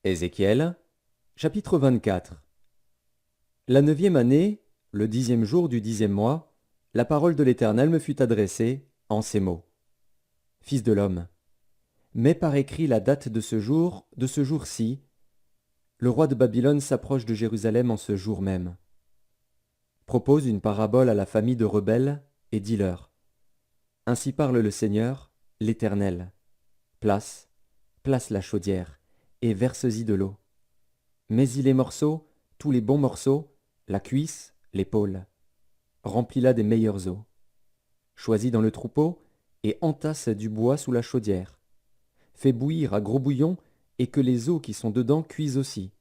Ézéchiel, chapitre 24. La 9e année, le 10e jour du 10e mois, la parole de l'Éternel me fut adressée en ces mots. Fils de l'homme, mets par écrit la date de ce jour-ci. Le roi de Babylone s'approche de Jérusalem en ce jour même. Propose une parabole à la famille de rebelles et dis-leur. Ainsi parle le Seigneur, l'Éternel. Place la chaudière, et verse-y de l'eau. Mets-y les morceaux, tous les bons morceaux, la cuisse, l'épaule. Remplis-la des meilleurs os. Choisis dans le troupeau, et entasse du bois sous la chaudière. Fais bouillir à gros bouillon, et que les os qui sont dedans cuisent aussi.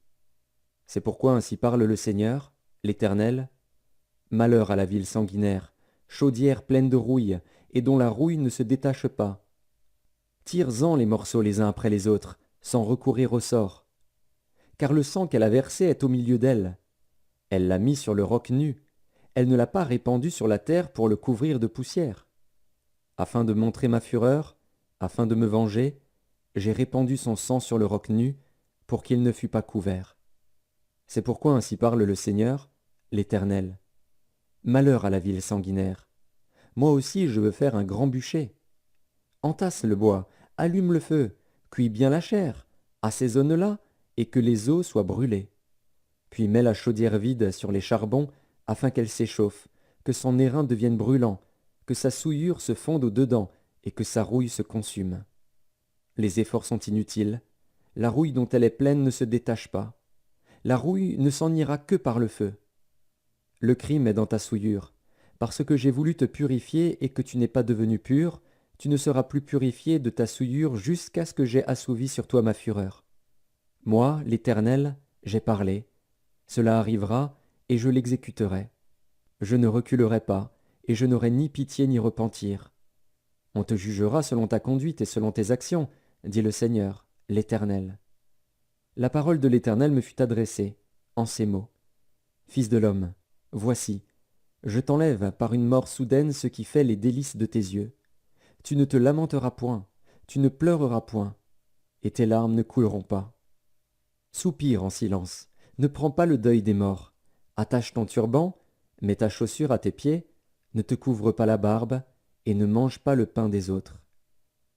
C'est pourquoi ainsi parle le Seigneur, l'Éternel. Malheur à la ville sanguinaire, chaudière pleine de rouille, et dont la rouille ne se détache pas. Tire-en les morceaux les uns après les autres, sans recourir au sort. Car le sang qu'elle a versé est au milieu d'elle. Elle l'a mis sur le roc nu, elle ne l'a pas répandu sur la terre pour le couvrir de poussière. Afin de montrer ma fureur, afin de me venger, j'ai répandu son sang sur le roc nu, pour qu'il ne fût pas couvert. C'est pourquoi ainsi parle le Seigneur, l'Éternel. Malheur à la ville sanguinaire. Moi aussi je veux faire un grand bûcher. Entasse le bois, allume le feu, cuis bien la chair, assaisonne-la, et que les os soient brûlés. Puis mets la chaudière vide sur les charbons, afin qu'elle s'échauffe, que son airain devienne brûlant, que sa souillure se fonde au-dedans, et que sa rouille se consume. Les efforts sont inutiles, la rouille dont elle est pleine ne se détache pas. La rouille ne s'en ira que par le feu. Le crime est dans ta souillure, parce que j'ai voulu te purifier et que tu n'es pas devenu pur, tu ne seras plus purifié de ta souillure jusqu'à ce que j'aie assouvi sur toi ma fureur. Moi, l'Éternel, j'ai parlé. Cela arrivera, et je l'exécuterai. Je ne reculerai pas, et je n'aurai ni pitié ni repentir. On te jugera selon ta conduite et selon tes actions, dit le Seigneur, l'Éternel. La parole de l'Éternel me fut adressée, en ces mots. Fils de l'homme, voici, je t'enlève par une mort soudaine ce qui fait les délices de tes yeux. Tu ne te lamenteras point, tu ne pleureras point, et tes larmes ne couleront pas. Soupire en silence, ne prends pas le deuil des morts. Attache ton turban, mets ta chaussure à tes pieds, ne te couvre pas la barbe, et ne mange pas le pain des autres.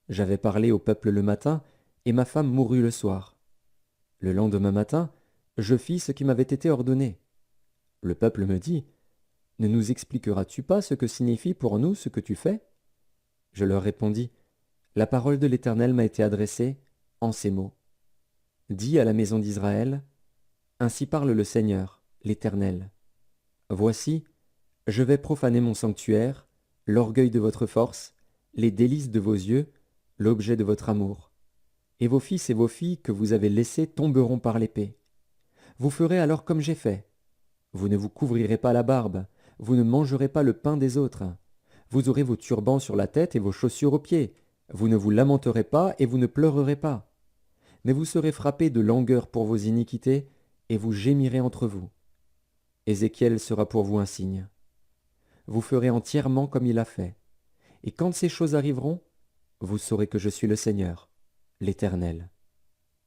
J'avais parlé au peuple le matin, et ma femme mourut le soir. Le lendemain matin, je fis ce qui m'avait été ordonné. Le peuple me dit, « Ne nous expliqueras-tu pas ce que signifie pour nous ce que tu fais ?» Je leur répondis, « La parole de l'Éternel m'a été adressée en ces mots. Dis à la maison d'Israël, ainsi parle le Seigneur, l'Éternel. Voici, je vais profaner mon sanctuaire, l'orgueil de votre force, les délices de vos yeux, l'objet de votre amour. Et vos fils et vos filles que vous avez laissés tomberont par l'épée. Vous ferez alors comme j'ai fait. Vous ne vous couvrirez pas la barbe, vous ne mangerez pas le pain des autres. Vous aurez vos turbans sur la tête et vos chaussures aux pieds. Vous ne vous lamenterez pas et vous ne pleurerez pas. Mais vous serez frappés de langueur pour vos iniquités, et vous gémirez entre vous. Ézéchiel sera pour vous un signe. Vous ferez entièrement comme il a fait. Et quand ces choses arriveront, vous saurez que je suis le Seigneur, l'Éternel.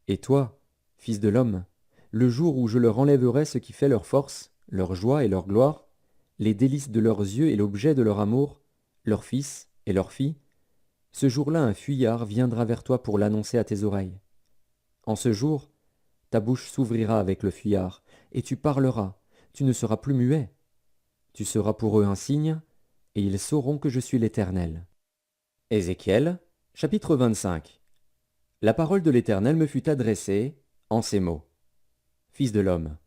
Et toi, fils de l'homme, le jour où je leur enlèverai ce qui fait leur force, leur joie et leur gloire, les délices de leurs yeux et l'objet de leur amour, leurs fils et leurs filles, ce jour-là un fuyard viendra vers toi pour l'annoncer à tes oreilles. En ce jour, ta bouche s'ouvrira avec le fuyard, et tu parleras, tu ne seras plus muet. Tu seras pour eux un signe, et ils sauront que je suis l'Éternel. Ézéchiel, chapitre 25. La parole de l'Éternel me fut adressée en ces mots. Fils de l'homme,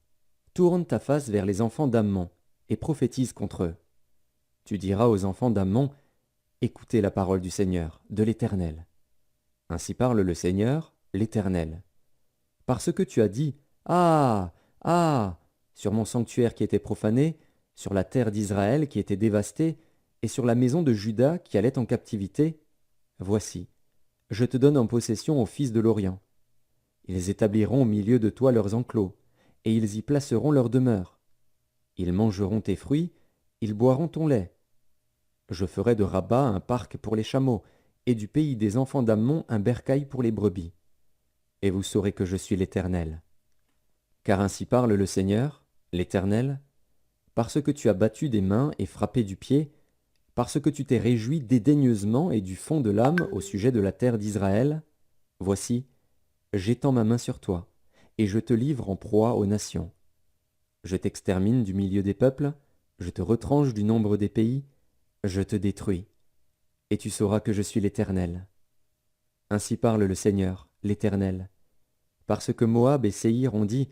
tourne ta face vers les enfants d'Ammon, et prophétise contre eux. Tu diras aux enfants d'Ammon, écoutez la parole du Seigneur, de l'Éternel. Ainsi parle le Seigneur, l'Éternel. Parce que tu as dit, ah, ah, sur mon sanctuaire qui était profané, sur la terre d'Israël qui était dévastée, et sur la maison de Juda qui allait en captivité, voici, je te donne en possession aux fils de l'Orient. Ils établiront au milieu de toi leurs enclos, et ils y placeront leur demeure. Ils mangeront tes fruits, ils boiront ton lait. Je ferai de Rabat un parc pour les chameaux, et du pays des enfants d'Ammon un bercail pour les brebis. et vous saurez que je suis l'Éternel. Car ainsi parle le Seigneur, l'Éternel, parce que tu as battu des mains et frappé du pied, parce que tu t'es réjoui dédaigneusement et du fond de l'âme au sujet de la terre d'Israël, voici, j'étends ma main sur toi, et je te livre en proie aux nations. Je t'extermine du milieu des peuples, je te retranche du nombre des pays, je te détruis, et tu sauras que je suis l'Éternel. Ainsi parle le Seigneur, l'Éternel. Parce que Moab et Séhir ont dit,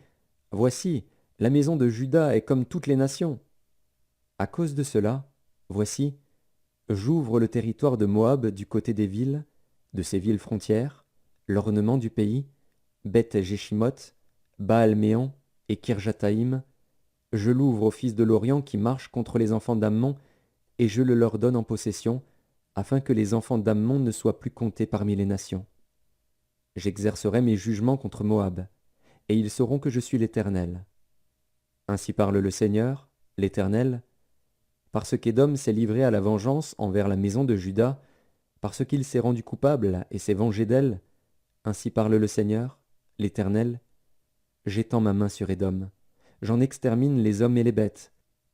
voici, la maison de Juda est comme toutes les nations. À cause de cela, voici, j'ouvre le territoire de Moab du côté des villes, de ses villes frontières, l'ornement du pays, Beth-Jéchimoth, Baal-Méon et Kirjataïm. Je l'ouvre aux fils de l'Orient qui marchent contre les enfants d'Ammon, et je le leur donne en possession, afin que les enfants d'Ammon ne soient plus comptés parmi les nations. J'exercerai mes jugements contre Moab, et ils sauront que je suis l'Éternel. Ainsi parle le Seigneur, l'Éternel, parce qu'Édom s'est livré à la vengeance envers la maison de Juda, parce qu'il s'est rendu coupable et s'est vengé d'elle, ainsi parle le Seigneur, l'Éternel, j'étends ma main sur Édom, j'en extermine les hommes et les bêtes,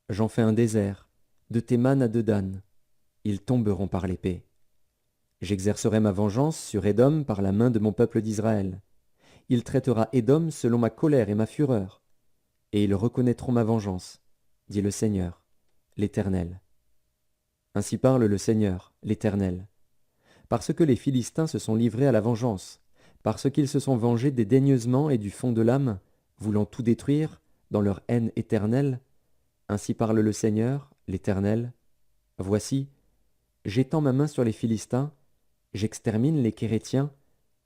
j'en fais un désert, de Théman à Dedan, ils tomberont par l'épée. J'exercerai ma vengeance sur Édom par la main de mon peuple d'Israël. Il traitera Édom selon ma colère et ma fureur, et ils reconnaîtront ma vengeance, dit le Seigneur, l'Éternel. Ainsi parle le Seigneur, l'Éternel. Parce que les Philistins se sont livrés à la vengeance, parce qu'ils se sont vengés dédaigneusement et du fond de l'âme, voulant tout détruire, dans leur haine éternelle, ainsi parle le Seigneur, l'Éternel. Voici, j'étends ma main sur les Philistins, j'extermine les Kérétiens,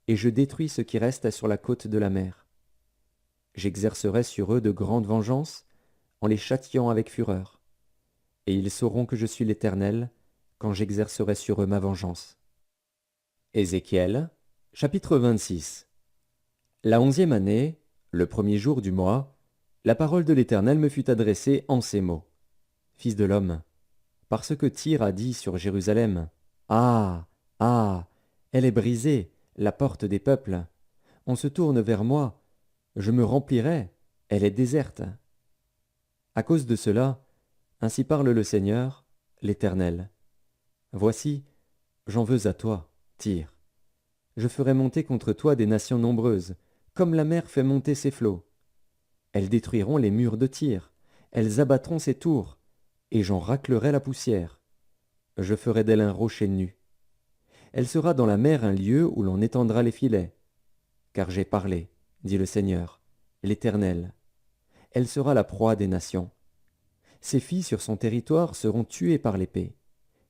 et je détruis ce qui reste sur la côte de la mer. J'exercerai sur eux de grandes vengeances, en les châtiant avec fureur. Et ils sauront que je suis l'Éternel, quand j'exercerai sur eux ma vengeance. Ézéchiel, chapitre 26. La 11e année, le premier jour du mois, la parole de l'Éternel me fut adressée en ces mots. Fils de l'homme, parce que Tyr a dit sur Jérusalem, Ah, ah, elle est brisée, la porte des peuples. On se tourne vers moi, je me remplirai, elle est déserte. À cause de cela, ainsi parle le Seigneur, l'Éternel. Voici, j'en veux à toi, Tyr. Je ferai monter contre toi des nations nombreuses, comme la mer fait monter ses flots. Elles détruiront les murs de Tyr, elles abattront ses tours, et j'en raclerai la poussière. Je ferai d'elle un rocher nu. Elle sera dans la mer un lieu où l'on étendra les filets. Car j'ai parlé, dit le Seigneur, l'Éternel. Elle sera la proie des nations. Ses filles sur son territoire seront tuées par l'épée,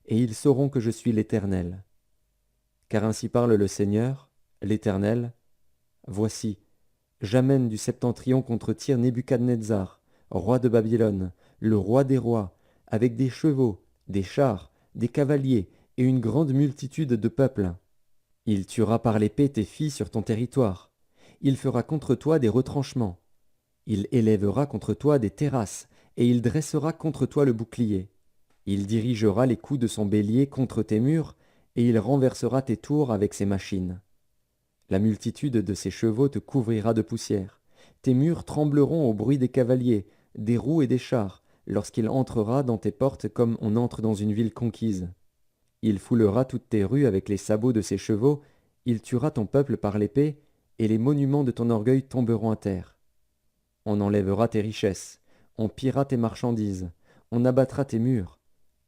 et ils sauront que je suis l'Éternel. Car ainsi parle le Seigneur, l'Éternel. Voici, j'amène du septentrion contre Tyr Nebuchadnezzar, roi de Babylone, le roi des rois, avec des chevaux, des chars, des cavaliers et une grande multitude de peuples. Il tuera par l'épée tes filles sur ton territoire. Il fera contre toi des retranchements. Il élèvera contre toi des terrasses, et il dressera contre toi le bouclier. Il dirigera les coups de son bélier contre tes murs, et il renversera tes tours avec ses machines. La multitude de ses chevaux te couvrira de poussière. Tes murs trembleront au bruit des cavaliers, des roues et des chars, lorsqu'il entrera dans tes portes comme on entre dans une ville conquise. Il foulera toutes tes rues avec les sabots de ses chevaux, il tuera ton peuple par l'épée, et les monuments de ton orgueil tomberont à terre. On enlèvera tes richesses, on pillera tes marchandises, on abattra tes murs,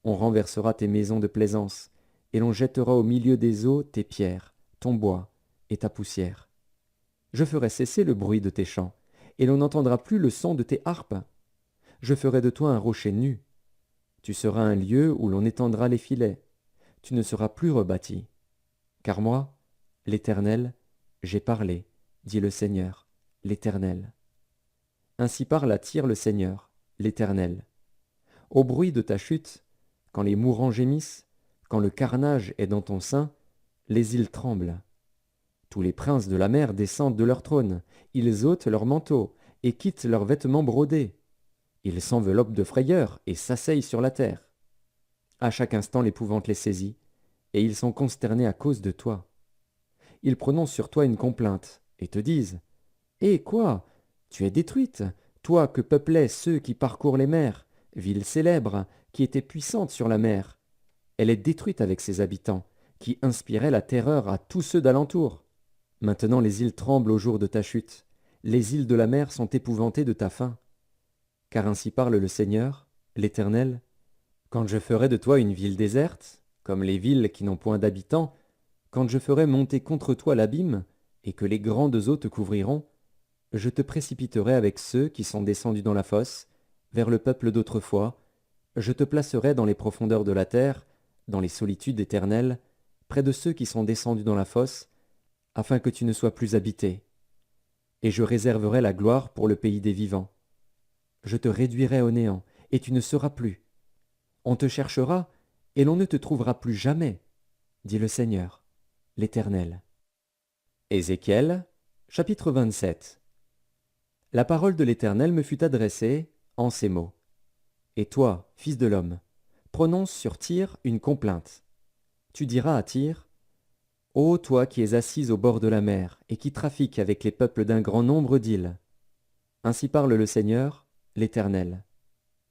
on renversera tes maisons de plaisance, et l'on jettera au milieu des eaux tes pierres, ton bois et ta poussière. Je ferai cesser le bruit de tes chants, et l'on n'entendra plus le son de tes harpes. Je ferai de toi un rocher nu. Tu seras un lieu où l'on étendra les filets. Tu ne seras plus rebâti. Car moi, l'Éternel, j'ai parlé, dit le Seigneur, l'Éternel. Ainsi parle à Tyr le Seigneur, l'Éternel. Au bruit de ta chute, quand les mourants gémissent, quand le carnage est dans ton sein, les îles tremblent. Tous les princes de la mer descendent de leur trône, ils ôtent leurs manteaux et quittent leurs vêtements brodés. Ils s'enveloppent de frayeur et s'asseyent sur la terre. À chaque instant l'épouvante les saisit, et ils sont consternés à cause de toi. Ils prononcent sur toi une complainte, et te disent: Eh quoi? Tu es détruite, toi que peuplaient ceux qui parcourent les mers, ville célèbre, qui était puissante sur la mer. Elle est détruite avec ses habitants, qui inspiraient la terreur à tous ceux d'alentour. Maintenant les îles tremblent au jour de ta chute, les îles de la mer sont épouvantées de ta fin. Car ainsi parle le Seigneur, l'Éternel: quand je ferai de toi une ville déserte, comme les villes qui n'ont point d'habitants, quand je ferai monter contre toi l'abîme, et que les grandes eaux te couvriront, je te précipiterai avec ceux qui sont descendus dans la fosse, vers le peuple d'autrefois, je te placerai dans les profondeurs de la terre, dans les solitudes éternelles, près de ceux qui sont descendus dans la fosse, afin que tu ne sois plus habité. Et je réserverai la gloire pour le pays des vivants. Je te réduirai au néant, et tu ne seras plus. On te cherchera, et l'on ne te trouvera plus jamais, dit le Seigneur, l'Éternel. Ézéchiel, chapitre 27. La parole de l'Éternel me fut adressée en ces mots. Et toi, fils de l'homme, prononce sur Tyr une complainte. Tu diras à Tyr: Ô toi qui es assise au bord de la mer, et qui trafiques avec les peuples d'un grand nombre d'îles. Ainsi parle le Seigneur, l'Éternel.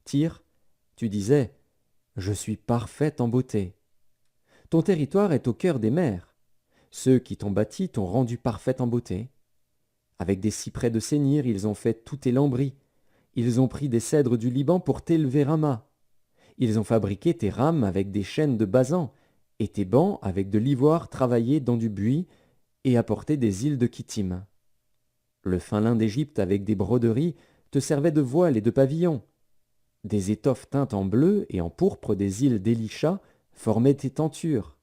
Tyr, tu disais: Je suis parfaite en beauté. Ton territoire est au cœur des mers. Ceux qui t'ont bâti t'ont rendu parfaite en beauté. Avec des cyprès de Sénir, ils ont fait tous tes lambris. Ils ont pris des cèdres du Liban pour t'élever à mât. Ils ont fabriqué tes rames avec des chênes de Basan, et tes bancs avec de l'ivoire travaillé dans du buis, et apporté des îles de Kittim. Le fin lin d'Égypte avec des broderies te servait de voile et de pavillon. Des étoffes teintes en bleu et en pourpre des îles d'Élisha formaient tes tentures.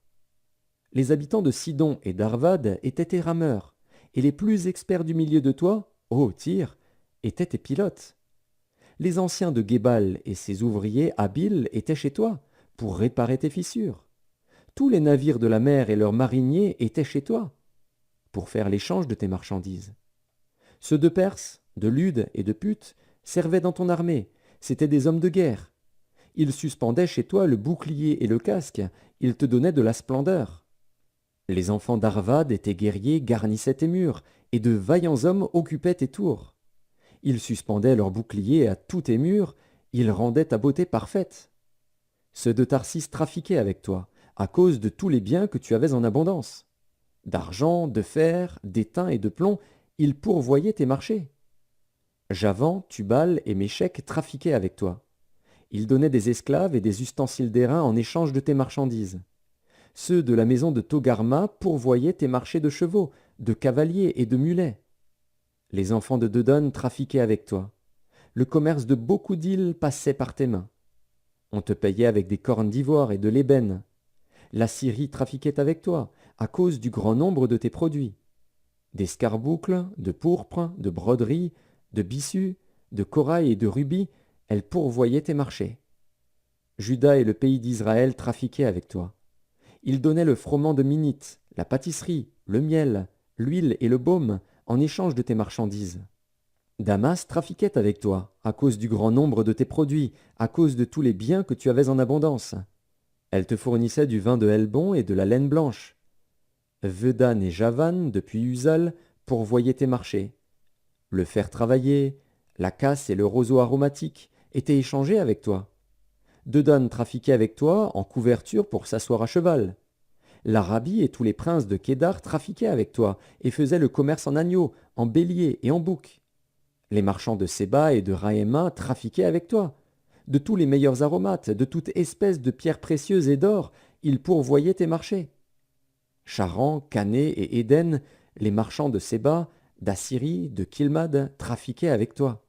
Les habitants de Sidon et d'Arvad étaient tes rameurs, et les plus experts du milieu de toi, ô Tyr, étaient tes pilotes. Les anciens de Guébal et ses ouvriers habiles étaient chez toi, pour réparer tes fissures. Tous les navires de la mer et leurs mariniers étaient chez toi, pour faire l'échange de tes marchandises. Ceux de Perse, de Lude et de Put servaient dans ton armée, c'étaient des hommes de guerre. Ils suspendaient chez toi le bouclier et le casque, ils te donnaient de la splendeur. Les enfants d'Arvad et tes guerriers garnissaient tes murs, et de vaillants hommes occupaient tes tours. Ils suspendaient leurs boucliers à tous tes murs, ils rendaient ta beauté parfaite. Ceux de Tarsis trafiquaient avec toi, à cause de tous les biens que tu avais en abondance. D'argent, de fer, d'étain et de plomb, ils pourvoyaient tes marchés. Javan, Tubal et Méchec trafiquaient avec toi. Ils donnaient des esclaves et des ustensiles d'airain en échange de tes marchandises. Ceux de la maison de Togarma pourvoyaient tes marchés de chevaux, de cavaliers et de mulets. Les enfants de Dedon trafiquaient avec toi. Le commerce de beaucoup d'îles passait par tes mains. On te payait avec des cornes d'ivoire et de l'ébène. La Syrie trafiquait avec toi, à cause du grand nombre de tes produits. D'escarboucles, de pourpre, de broderies, de bissus, de corail et de rubis, elle pourvoyait tes marchés. Juda et le pays d'Israël trafiquaient avec toi. Ils donnaient le froment de Minite, la pâtisserie, le miel, l'huile et le baume en échange de tes marchandises. Damas trafiquait avec toi, à cause du grand nombre de tes produits, à cause de tous les biens que tu avais en abondance. Elle te fournissait du vin de Helbon et de la laine blanche. Vedan et Javan, depuis Uzal, pourvoyaient tes marchés. Le fer travaillé, la casse et le roseau aromatique étaient échangés avec toi. Dedan trafiquait avec toi en couverture pour s'asseoir à cheval. L'Arabie et tous les princes de Kédar trafiquaient avec toi et faisaient le commerce en agneaux, en béliers et en boucs. Les marchands de Séba et de Raïma trafiquaient avec toi. De tous les meilleurs aromates, de toute espèce de pierres précieuses et d'or, ils pourvoyaient tes marchés. Charan, Cané et Éden, les marchands de Séba, d'Assyrie, de Kilmad, trafiquaient avec toi.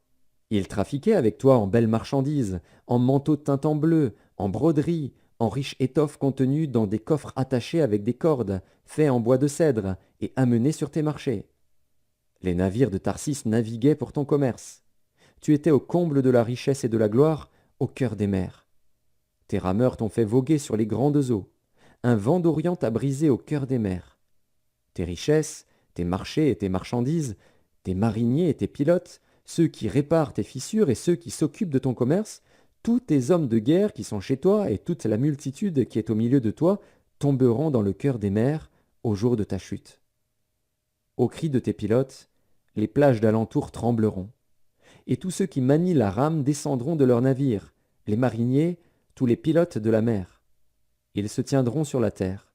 Ils trafiquaient avec toi en belles marchandises, en manteaux teints en bleu, en broderies, en riches étoffes contenues dans des coffres attachés avec des cordes, faits en bois de cèdre et amenés sur tes marchés. Les navires de Tarsis naviguaient pour ton commerce. Tu étais au comble de la richesse et de la gloire, au cœur des mers. Tes rameurs t'ont fait voguer sur les grandes eaux. Un vent d'Orient t'a brisé au cœur des mers. Tes richesses, tes marchés et tes marchandises, tes mariniers et tes pilotes, ceux qui réparent tes fissures et ceux qui s'occupent de ton commerce, tous tes hommes de guerre qui sont chez toi et toute la multitude qui est au milieu de toi tomberont dans le cœur des mers au jour de ta chute. Au cri de tes pilotes, les plages d'alentour trembleront. Et tous ceux qui manient la rame descendront de leurs navires, les mariniers, tous les pilotes de la mer. Ils se tiendront sur la terre.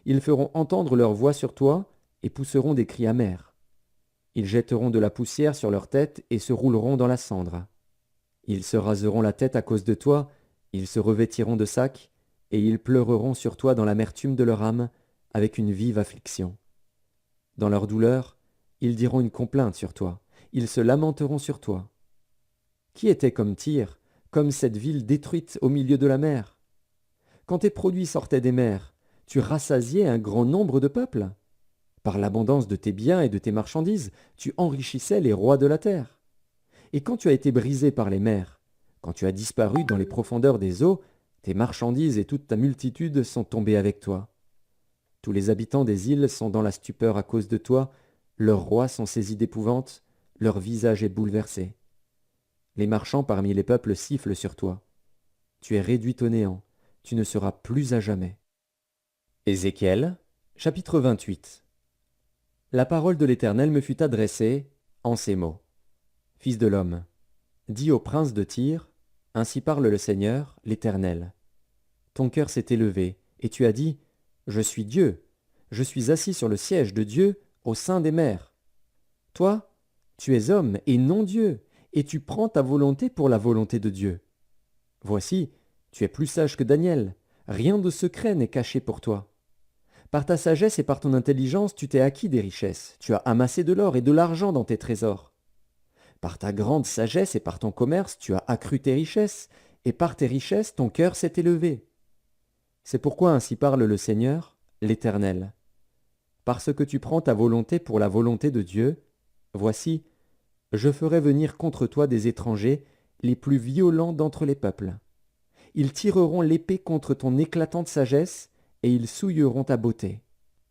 Ils feront entendre leur voix sur toi et pousseront des cris amers. Ils jetteront de la poussière sur leur tête et se rouleront dans la cendre. Ils se raseront la tête à cause de toi, ils se revêtiront de sacs, et ils pleureront sur toi dans l'amertume de leur âme, avec une vive affliction. Dans leur douleur, ils diront une complainte sur toi, ils se lamenteront sur toi. Qui était comme Tyr, comme cette ville détruite au milieu de la mer? Quand tes produits sortaient des mers, tu rassasiais un grand nombre de peuples. Par l'abondance de tes biens et de tes marchandises, tu enrichissais les rois de la terre. Et quand tu as été brisé par les mers, quand tu as disparu dans les profondeurs des eaux, tes marchandises et toute ta multitude sont tombées avec toi. Tous les habitants des îles sont dans la stupeur à cause de toi, leurs rois sont saisis d'épouvante, leur visage est bouleversé. Les marchands parmi les peuples sifflent sur toi. Tu es réduit au néant, tu ne seras plus à jamais. Ézéchiel, chapitre 28. La parole de l'Éternel me fut adressée en ces mots. Fils de l'homme, dis au prince de Tyr, ainsi parle le Seigneur, l'Éternel. Ton cœur s'est élevé, et tu as dit, je suis Dieu, je suis assis sur le siège de Dieu au sein des mers. Toi, tu es homme et non Dieu, et tu prends ta volonté pour la volonté de Dieu. Voici, tu es plus sage que Daniel, rien de secret n'est caché pour toi. Par ta sagesse et par ton intelligence, tu t'es acquis des richesses, tu as amassé de l'or et de l'argent dans tes trésors. Par ta grande sagesse et par ton commerce, tu as accru tes richesses, et par tes richesses, ton cœur s'est élevé. C'est pourquoi ainsi parle le Seigneur, l'Éternel. Parce que tu prends ta volonté pour la volonté de Dieu, voici, je ferai venir contre toi des étrangers, les plus violents d'entre les peuples. Ils tireront l'épée contre ton éclatante sagesse, et ils souilleront ta beauté.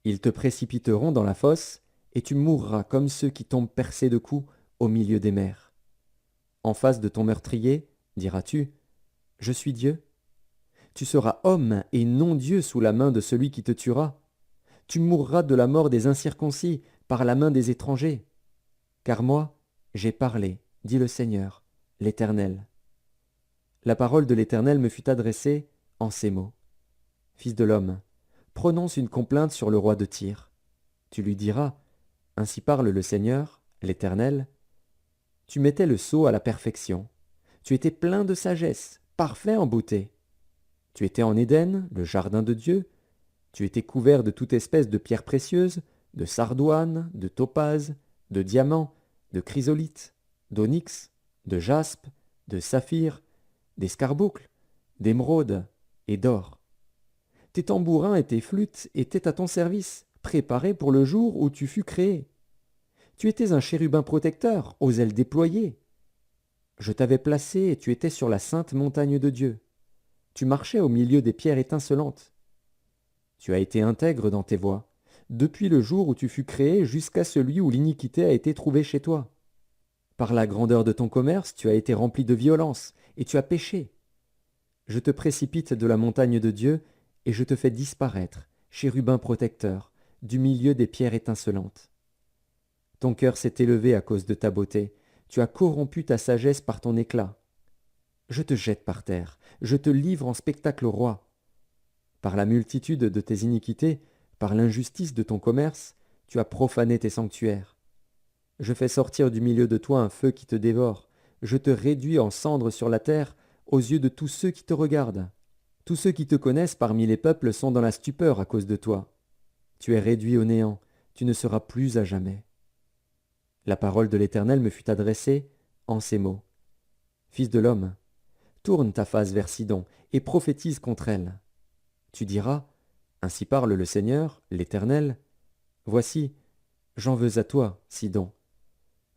Ils te précipiteront dans la fosse, et tu mourras comme ceux qui tombent percés de coups au milieu des mers. En face de ton meurtrier, diras-tu, je suis Dieu. Tu seras homme et non Dieu sous la main de celui qui te tuera. Tu mourras de la mort des incirconcis par la main des étrangers. Car moi, j'ai parlé, dit le Seigneur, l'Éternel. La parole de l'Éternel me fut adressée en ces mots. Fils de l'homme, prononce une complainte sur le roi de Tyr. Tu lui diras, ainsi parle le Seigneur, l'Éternel. Tu mettais le sceau à la perfection. Tu étais plein de sagesse, parfait en beauté. Tu étais en Éden, le jardin de Dieu. Tu étais couvert de toute espèce de pierres précieuses, de sardoine, de topaze, de diamants, de chrysolite, d'onyx, de jaspe, de saphir, d'escarboucle, d'émeraude et d'or. Tes tambourins et tes flûtes étaient à ton service, préparés pour le jour où tu fus créé. Tu étais un chérubin protecteur, aux ailes déployées. Je t'avais placé et tu étais sur la sainte montagne de Dieu. Tu marchais au milieu des pierres étincelantes. Tu as été intègre dans tes voies, depuis le jour où tu fus créé jusqu'à celui où l'iniquité a été trouvée chez toi. Par la grandeur de ton commerce, tu as été rempli de violence, et tu as péché. Je te précipite de la montagne de Dieu, et je te fais disparaître, chérubin protecteur, du milieu des pierres étincelantes. Ton cœur s'est élevé à cause de ta beauté, tu as corrompu ta sagesse par ton éclat. Je te jette par terre, je te livre en spectacle au roi. Par la multitude de tes iniquités, par l'injustice de ton commerce, tu as profané tes sanctuaires. Je fais sortir du milieu de toi un feu qui te dévore, je te réduis en cendres sur la terre aux yeux de tous ceux qui te regardent. Tous ceux qui te connaissent parmi les peuples sont dans la stupeur à cause de toi. Tu es réduit au néant, tu ne seras plus à jamais. La parole de l'Éternel me fut adressée en ces mots. Fils de l'homme, tourne ta face vers Sidon et prophétise contre elle. Tu diras, ainsi parle le Seigneur, l'Éternel, voici, j'en veux à toi, Sidon.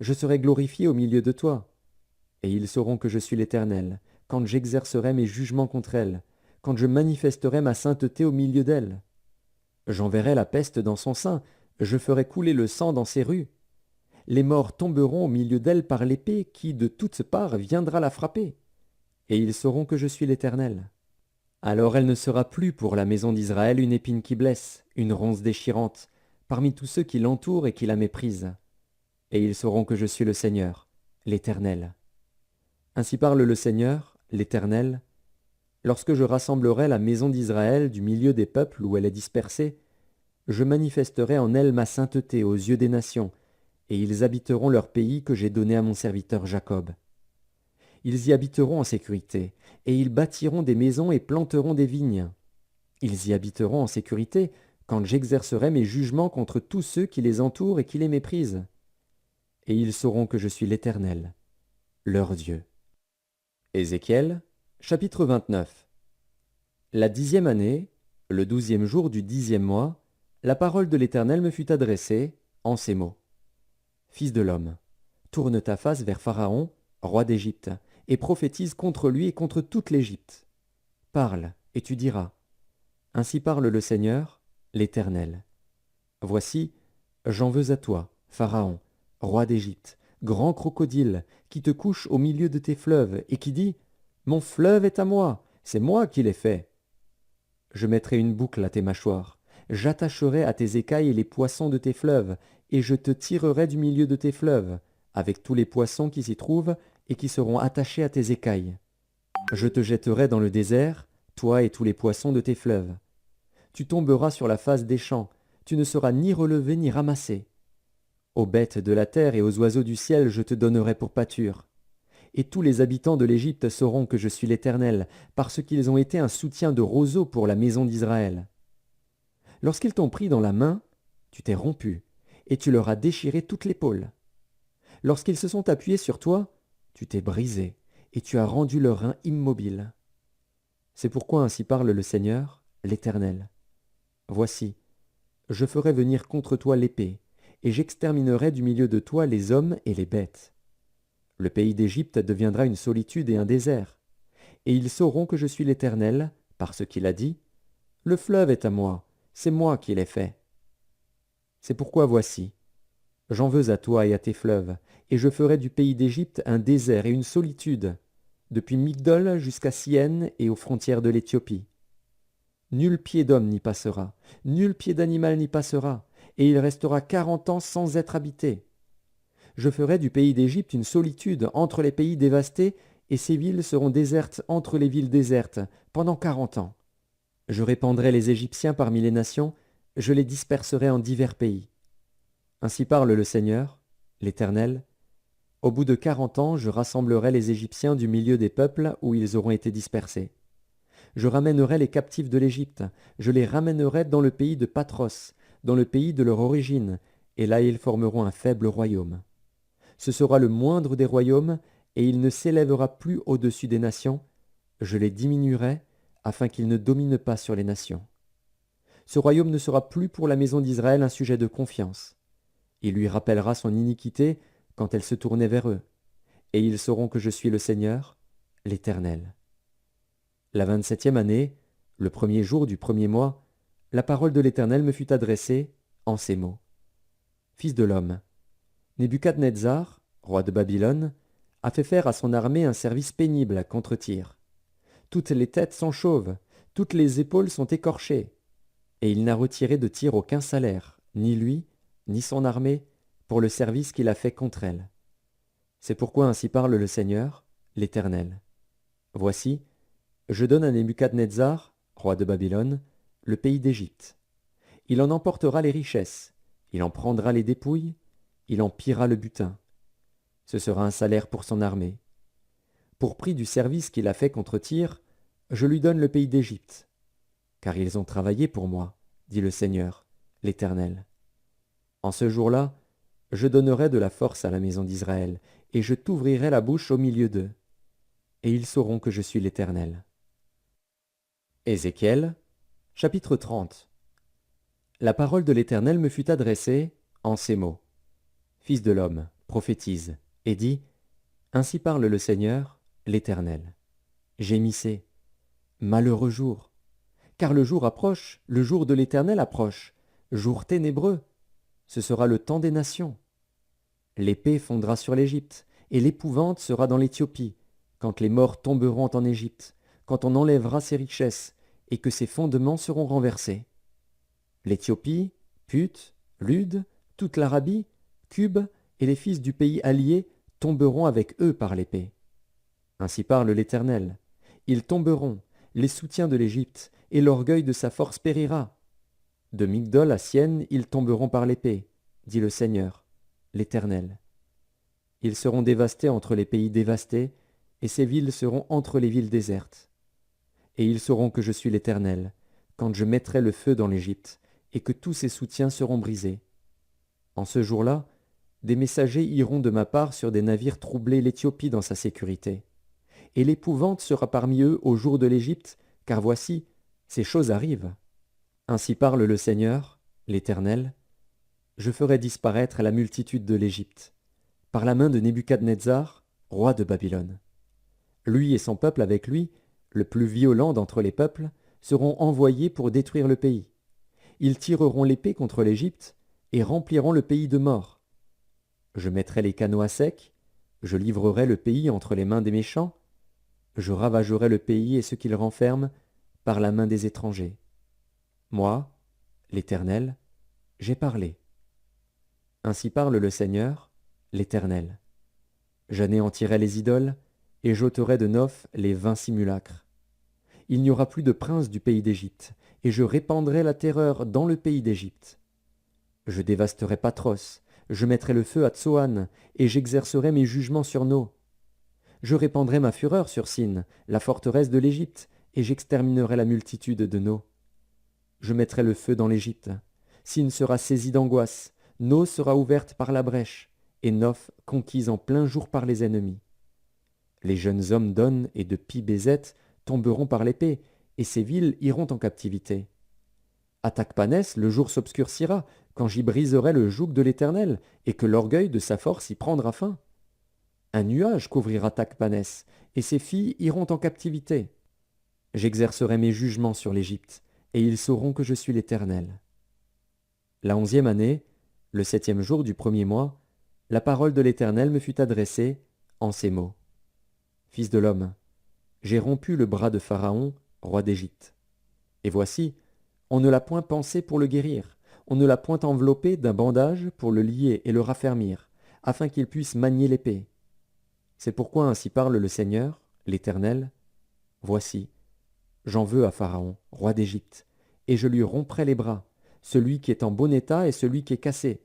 Je serai glorifié au milieu de toi. Et ils sauront que je suis l'Éternel, quand j'exercerai mes jugements contre elle, quand je manifesterai ma sainteté au milieu d'elle. J'enverrai la peste dans son sein, je ferai couler le sang dans ses rues. Les morts tomberont au milieu d'elle par l'épée qui, de toutes parts, viendra la frapper. Et ils sauront que je suis l'Éternel. Alors elle ne sera plus pour la maison d'Israël une épine qui blesse, une ronce déchirante, parmi tous ceux qui l'entourent et qui la méprisent. Et ils sauront que je suis le Seigneur, l'Éternel. Ainsi parle le Seigneur, l'Éternel. Lorsque je rassemblerai la maison d'Israël du milieu des peuples où elle est dispersée, je manifesterai en elle ma sainteté aux yeux des nations, et ils habiteront leur pays que j'ai donné à mon serviteur Jacob. Ils y habiteront en sécurité, et ils bâtiront des maisons et planteront des vignes. Ils y habiteront en sécurité quand j'exercerai mes jugements contre tous ceux qui les entourent et qui les méprisent. Et ils sauront que je suis l'Éternel, leur Dieu. Ézéchiel, chapitre 29. La 10e année, le 12e jour du 10e mois, la parole de l'Éternel me fut adressée en ces mots. Fils de l'homme, tourne ta face vers Pharaon, roi d'Égypte, et prophétise contre lui et contre toute l'Égypte. Parle, et tu diras. Ainsi parle le Seigneur, l'Éternel. Voici, j'en veux à toi, Pharaon, roi d'Égypte, grand crocodile, qui te couche au milieu de tes fleuves, et qui dit, mon fleuve est à moi, c'est moi qui l'ai fait. Je mettrai une boucle à tes mâchoires, j'attacherai à tes écailles les poissons de tes fleuves, et je te tirerai du milieu de tes fleuves, avec tous les poissons qui s'y trouvent et qui seront attachés à tes écailles. Je te jetterai dans le désert, toi et tous les poissons de tes fleuves. Tu tomberas sur la face des champs, tu ne seras ni relevé ni ramassé. Aux bêtes de la terre et aux oiseaux du ciel je te donnerai pour pâture. Et tous les habitants de l'Égypte sauront que je suis l'Éternel, parce qu'ils ont été un soutien de roseau pour la maison d'Israël. Lorsqu'ils t'ont pris dans la main, tu t'es rompu, et tu leur as déchiré toute l'épaule. Lorsqu'ils se sont appuyés sur toi, tu t'es brisé, et tu as rendu leurs reins immobiles. C'est pourquoi ainsi parle le Seigneur, l'Éternel. Voici, je ferai venir contre toi l'épée, et j'exterminerai du milieu de toi les hommes et les bêtes. Le pays d'Égypte deviendra une solitude et un désert, et ils sauront que je suis l'Éternel, parce qu'il a dit, le fleuve est à moi, c'est moi qui l'ai fait. C'est pourquoi voici, j'en veux à toi et à tes fleuves, et je ferai du pays d'Égypte un désert et une solitude, depuis Migdol jusqu'à Syène et aux frontières de l'Éthiopie. Nul pied d'homme n'y passera, nul pied d'animal n'y passera, et il restera 40 ans sans être habité. Je ferai du pays d'Égypte une solitude entre les pays dévastés, et ces villes seront désertes entre les villes désertes, pendant 40 ans. Je répandrai les Égyptiens parmi les nations, je les disperserai en divers pays. Ainsi parle le Seigneur, l'Éternel. Au bout de 40 ans, je rassemblerai les Égyptiens du milieu des peuples où ils auront été dispersés. Je ramènerai les captifs de l'Égypte, je les ramènerai dans le pays de Patros, dans le pays de leur origine, et là ils formeront un faible royaume. Ce sera le moindre des royaumes, et il ne s'élèvera plus au-dessus des nations. Je les diminuerai, afin qu'ils ne dominent pas sur les nations. Ce royaume ne sera plus pour la maison d'Israël un sujet de confiance. Il lui rappellera son iniquité quand elle se tournait vers eux, et ils sauront que je suis le Seigneur, l'Éternel. La 27e année, le 1er jour du 1er mois, la parole de l'Éternel me fut adressée en ces mots. Fils de l'homme, Nebuchadnezzar, roi de Babylone, a fait faire à son armée un service pénible contre Tyr. Toutes les têtes sont chauves, toutes les épaules sont écorchées, et il n'a retiré de Tyr aucun salaire, ni lui, ni son armée, pour le service qu'il a fait contre elle. C'est pourquoi ainsi parle le Seigneur, l'Éternel. Voici, je donne à Nebuchadnezzar, roi de Babylone, le pays d'Égypte. Il en emportera les richesses, il en prendra les dépouilles, il en pillera le butin. Ce sera un salaire pour son armée. Pour prix du service qu'il a fait contre Tyr, je lui donne le pays d'Égypte. Car ils ont travaillé pour moi, dit le Seigneur, l'Éternel. En ce jour-là, je donnerai de la force à la maison d'Israël, et je t'ouvrirai la bouche au milieu d'eux. Et ils sauront que je suis l'Éternel. Ézéchiel, chapitre 30. La parole de l'Éternel me fut adressée en ces mots. Fils de l'homme, prophétise, et dis, ainsi parle le Seigneur, l'Éternel. Gémissez, malheureux jour, car le jour approche, le jour de l'Éternel approche, jour ténébreux, ce sera le temps des nations. L'épée fondra sur l'Égypte, et l'épouvante sera dans l'Éthiopie, quand les morts tomberont en Égypte, quand on enlèvera ses richesses, et que ses fondements seront renversés. L'Éthiopie, Put, Lud, toute l'Arabie, Cube et les fils du pays allié tomberont avec eux par l'épée. Ainsi parle l'Éternel. Ils tomberont, les soutiens de l'Égypte, et l'orgueil de sa force périra. De Migdol à Sienne, ils tomberont par l'épée, dit le Seigneur, l'Éternel. Ils seront dévastés entre les pays dévastés, et ces villes seront entre les villes désertes. Et ils sauront que je suis l'Éternel, quand je mettrai le feu dans l'Égypte, et que tous ses soutiens seront brisés. En ce jour-là, des messagers iront de ma part sur des navires troubler l'Éthiopie dans sa sécurité. Et l'épouvante sera parmi eux au jour de l'Égypte, car voici, ces choses arrivent. Ainsi parle le Seigneur, l'Éternel. Je ferai disparaître la multitude de l'Égypte, par la main de Nebuchadnezzar, roi de Babylone. Lui et son peuple avec lui, le plus violent d'entre les peuples, seront envoyés pour détruire le pays. Ils tireront l'épée contre l'Égypte et rempliront le pays de morts. Je mettrai les canaux à sec, je livrerai le pays entre les mains des méchants, je ravagerai le pays et ce qu'il renferme par la main des étrangers. Moi, l'Éternel, j'ai parlé. Ainsi parle le Seigneur, l'Éternel. J'anéantirai les idoles, et j'ôterai de Noph les vains simulacres. Il n'y aura plus de prince du pays d'Égypte, et je répandrai la terreur dans le pays d'Égypte. Je dévasterai Patros, je mettrai le feu à Tsoan, et j'exercerai mes jugements sur No. Je répandrai ma fureur sur Sin, la forteresse de l'Égypte, et j'exterminerai la multitude de No. Je mettrai le feu dans l'Égypte. Sin sera saisie d'angoisse, No sera ouverte par la brèche, et Noph conquise en plein jour par les ennemis. Les jeunes hommes d'On et de Pi-Bézet tomberont par l'épée, et ces villes iront en captivité. À Tachpanès, le jour s'obscurcira, quand j'y briserai le joug de l'Éternel, et que l'orgueil de sa force y prendra fin. Un nuage couvrira Tachpanès, et ses filles iront en captivité. J'exercerai mes jugements sur l'Égypte, et ils sauront que je suis l'Éternel. La 11e année, le 7e jour du 1er mois, la parole de l'Éternel me fut adressée en ces mots. Fils de l'homme, j'ai rompu le bras de Pharaon, roi d'Égypte. Et voici, on ne l'a point pansé pour le guérir, on ne l'a point enveloppé d'un bandage pour le lier et le raffermir, afin qu'il puisse manier l'épée. C'est pourquoi ainsi parle le Seigneur, l'Éternel. Voici, j'en veux à Pharaon, roi d'Égypte, et je lui romprai les bras, celui qui est en bon état et celui qui est cassé,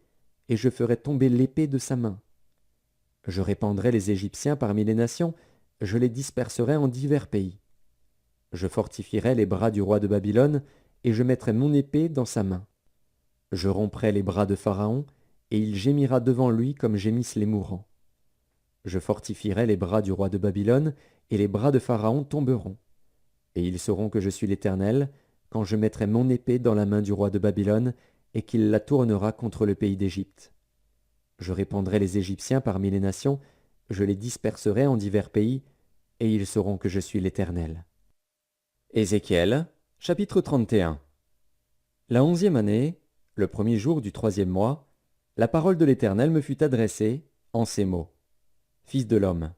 et je ferai tomber l'épée de sa main. Je répandrai les Égyptiens parmi les nations, je les disperserai en divers pays. Je fortifierai les bras du roi de Babylone, et je mettrai mon épée dans sa main. Je romprai les bras de Pharaon, et il gémira devant lui comme gémissent les mourants. Je fortifierai les bras du roi de Babylone, et les bras de Pharaon tomberont. Et ils sauront que je suis l'Éternel, quand je mettrai mon épée dans la main du roi de Babylone, et qu'il la tournera contre le pays d'Égypte. Je répandrai les Égyptiens parmi les nations, je les disperserai en divers pays, et ils sauront que je suis l'Éternel. Ézéchiel, chapitre 31. La 11e année, le 1er jour du 3e mois, la parole de l'Éternel me fut adressée en ces mots. Fils de l'homme,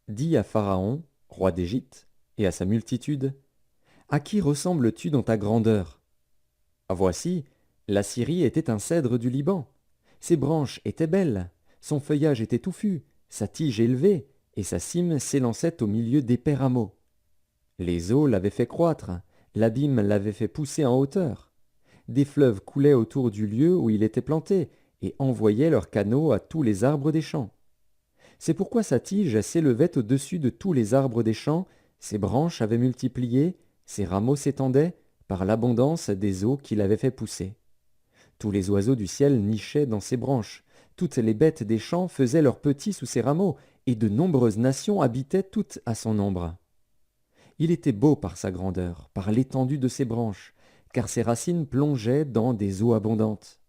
dis à Pharaon, roi d'Égypte, et à sa multitude, à qui ressembles-tu dans ta grandeur? Voici, la Syrie était un cèdre du Liban. Ses branches étaient belles, son feuillage était touffu, sa tige élevée, et sa cime s'élançait au milieu d'épais rameaux. Les eaux l'avaient fait croître, l'abîme l'avait fait pousser en hauteur. Des fleuves coulaient autour du lieu où il était planté, et envoyaient leurs canaux à tous les arbres des champs. C'est pourquoi sa tige s'élevait au-dessus de tous les arbres des champs, ses branches avaient multiplié, ses rameaux s'étendaient, par l'abondance des eaux qu'il avait fait pousser. Tous les oiseaux du ciel nichaient dans ses branches, toutes les bêtes des champs faisaient leurs petits sous ses rameaux, et de nombreuses nations habitaient toutes à son ombre. Il était beau par sa grandeur, par l'étendue de ses branches, car ses racines plongeaient dans des eaux abondantes.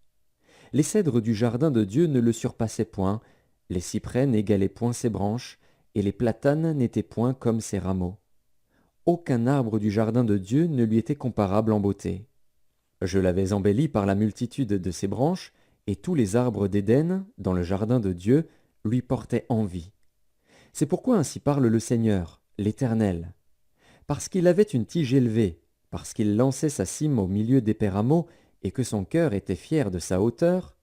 Les cèdres du jardin de Dieu ne le surpassaient point, les cyprès n'égalaient point ses branches, et les platanes n'étaient point comme ses rameaux. Aucun arbre du jardin de Dieu ne lui était comparable en beauté. Je l'avais embelli par la multitude de ses branches, et tous les arbres d'Éden, dans le jardin de Dieu, lui portaient envie. C'est pourquoi ainsi parle le Seigneur, l'Éternel. Parce qu'il avait une tige élevée, parce qu'il lançait sa cime au milieu d'épais rameaux, et que son cœur était fier de sa hauteur,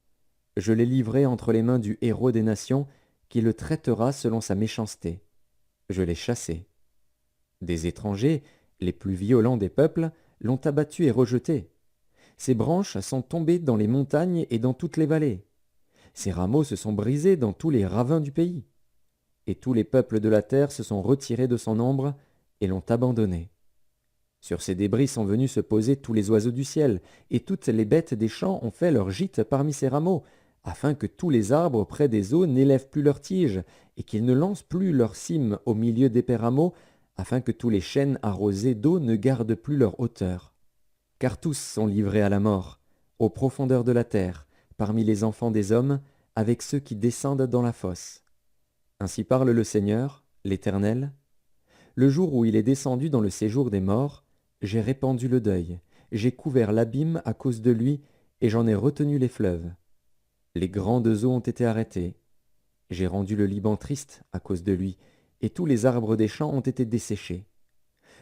je l'ai livré entre les mains du héros des nations, qui le traitera selon sa méchanceté. Je l'ai chassé. Des étrangers, les plus violents des peuples, l'ont abattu et rejeté. Ses branches sont tombées dans les montagnes et dans toutes les vallées. Ses rameaux se sont brisés dans tous les ravins du pays. Et tous les peuples de la terre se sont retirés de son ombre et l'ont abandonné. Sur ces débris sont venus se poser tous les oiseaux du ciel, et toutes les bêtes des champs ont fait leur gîte parmi ses rameaux, afin que tous les arbres près des eaux n'élèvent plus leurs tiges, et qu'ils ne lancent plus leurs cimes au milieu d'épais rameaux, afin que tous les chênes arrosés d'eau ne gardent plus leur hauteur. Car tous sont livrés à la mort, aux profondeurs de la terre, parmi les enfants des hommes, avec ceux qui descendent dans la fosse. Ainsi parle le Seigneur, l'Éternel. Le jour où il est descendu dans le séjour des morts, j'ai répandu le deuil, j'ai couvert l'abîme à cause de lui, et j'en ai retenu les fleuves. Les grandes eaux ont été arrêtées. J'ai rendu le Liban triste à cause de lui, et tous les arbres des champs ont été desséchés.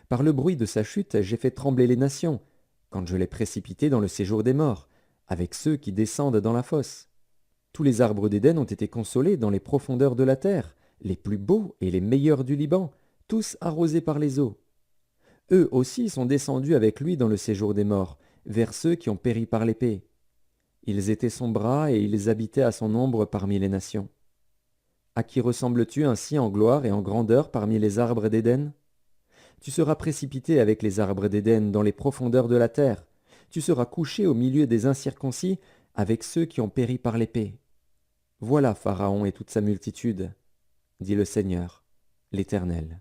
Par le bruit de sa chute, j'ai fait trembler les nations, quand je l'ai précipité dans le séjour des morts, avec ceux qui descendent dans la fosse. Tous les arbres d'Éden ont été consolés dans les profondeurs de la terre, les plus beaux et les meilleurs du Liban, tous arrosés par les eaux. Eux aussi sont descendus avec lui dans le séjour des morts, vers ceux qui ont péri par l'épée. Ils étaient son bras et ils habitaient à son ombre parmi les nations. À qui ressembles-tu ainsi en gloire et en grandeur parmi les arbres d'Éden? Tu seras précipité avec les arbres d'Éden dans les profondeurs de la terre. Tu seras couché au milieu des incirconcis avec ceux qui ont péri par l'épée. Voilà Pharaon et toute sa multitude, dit le Seigneur, l'Éternel.